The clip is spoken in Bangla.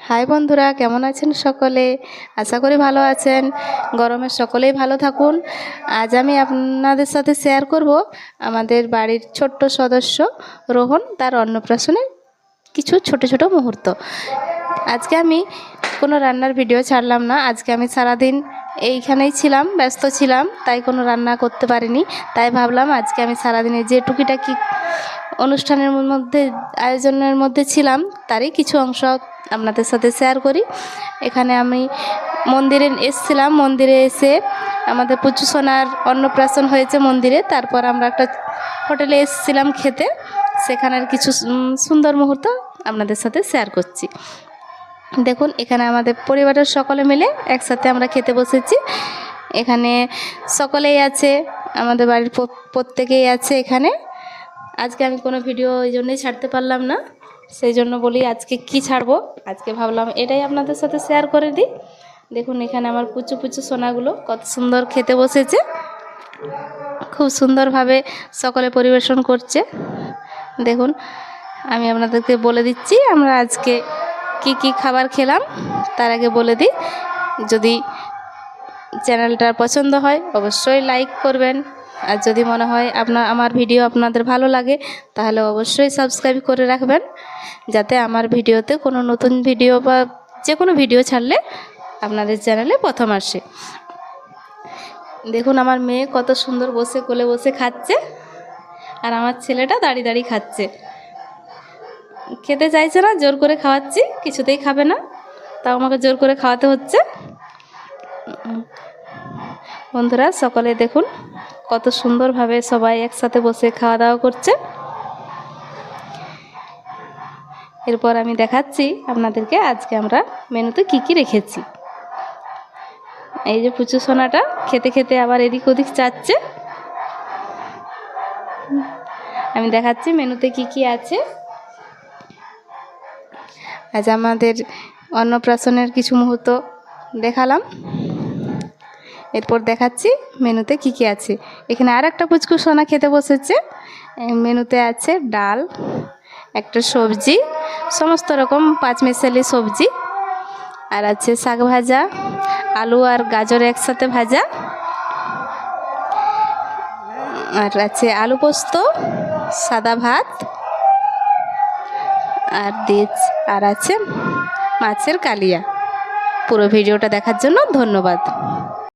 হাই বন্ধুরা, কেমন আছেন সকলে? আশা করি ভালো আছেন। গরমে সকলেই ভালো থাকুন। আজ আমি আপনাদের সাথে শেয়ার করব আমাদের বাড়ির ছোট্ট সদস্য রোহন তার অন্নপ্রাশনের কিছু ছোট ছোট মুহূর্ত। আজকে আমি কোনো রান্নার ভিডিও ছাড়লাম না। আজকে আমি সারাদিন এইখানেই ছিলাম, ব্যস্ত ছিলাম, তাই কোনো রান্না করতে পারিনি। তাই ভাবলাম আজকে আমি সারাদিনে যে টুকিটাকি অনুষ্ঠানের মধ্যে আয়োজনের মধ্যে ছিলাম তারই কিছু অংশ আপনাদের সাথে শেয়ার করি। এখানে আমি মন্দিরে এসেছিলাম। মন্দিরে এসে আমাদের পুচু সোনার অন্নপ্রাশন হয়েছে মন্দিরে। তারপর আমরা একটা হোটেলে এসেছিলাম খেতে। সেখানের কিছু সুন্দর মুহূর্ত আপনাদের সাথে শেয়ার করছি। দেখুন, এখানে আমাদের পরিবারের সকলে মিলে একসাথে আমরা খেতে বসেছি। এখানে সকলেই আছে, আমাদের বাড়ির প্রত্যেকেই আছে এখানে। আজকে আমি কোনো ভিডিও ওই জন্যই ছাড়তে পারলাম না, সেই জন্য বলি আজকে কি ছাড়বো। আজকে ভাবলাম এটাই আপনাদের সাথে শেয়ার করে দিই। দেখুন, এখানে আমার পুচু পুচু সোনাগুলো কত সুন্দর খেতে বসেছে। খুব সুন্দরভাবে সকলে পরিবেশন করছে। দেখুন, আমি আপনাদেরকে বলে দিচ্ছি আমরা আজকে কি কি খাবার খেলাম। তার আগে বলে দিই, যদি চ্যানেলটার পছন্দ হয় অবশ্যই লাইক করবেন, আর যদি মনে হয় আমার ভিডিও আপনাদের ভালো লাগে তাহলে অবশ্যই সাবস্ক্রাইব করে রাখবেন, যাতে আমার ভিডিওতে কোনো নতুন ভিডিও বা যে কোনো ভিডিও ছাড়লে আপনাদের চ্যানেলে প্রথম আসে। দেখুন, আমার মেয়ে কত সুন্দর বসে কোলে বসে খাচ্ছে, আর আমার ছেলেটা দাঁড়িয়ে দাঁড়িয়ে খাচ্ছে। খেতে চাইছে না, জোর করে খাওয়াচ্ছি, কিছুতেই খাবে না, তাও আমাকে জোর করে খাওয়াতে হচ্ছে। বন্ধুরা সকলে দেখুন কত সুন্দরভাবে সবাই একসাথে বসে খাওয়া দাওয়া করছে। এরপর আমি দেখাচ্ছি আপনাদেরকে আজকে আমরা মেনুতে কি কি রেখেছি। এই যে পুচু সোনাটা খেতে খেতে আবার এদিক ওদিক চাচ্ছে। আমি দেখাচ্ছি মেনুতে কি কি আছে। আজ আমাদের অন্নপ্রাশনের কিছু মুহূর্ত দেখালাম। এরপর দেখাচ্ছি মেনুতে কি কি আছে। এখানে আর একটা পুচকু সোনা খেতে বসেছে। মেনুতে আছে ডাল, একটা সবজি, সমস্ত রকম পাঁচমিশালি সবজি, আর আছে শাক ভাজা, আলু আর গাজর একসাথে ভাজা, আর আছে আলু পোস্ত, সাদা ভাত, আর আছে মাছের কালিয়া। পুরো ভিডিওটা দেখার জন্য ধন্যবাদ।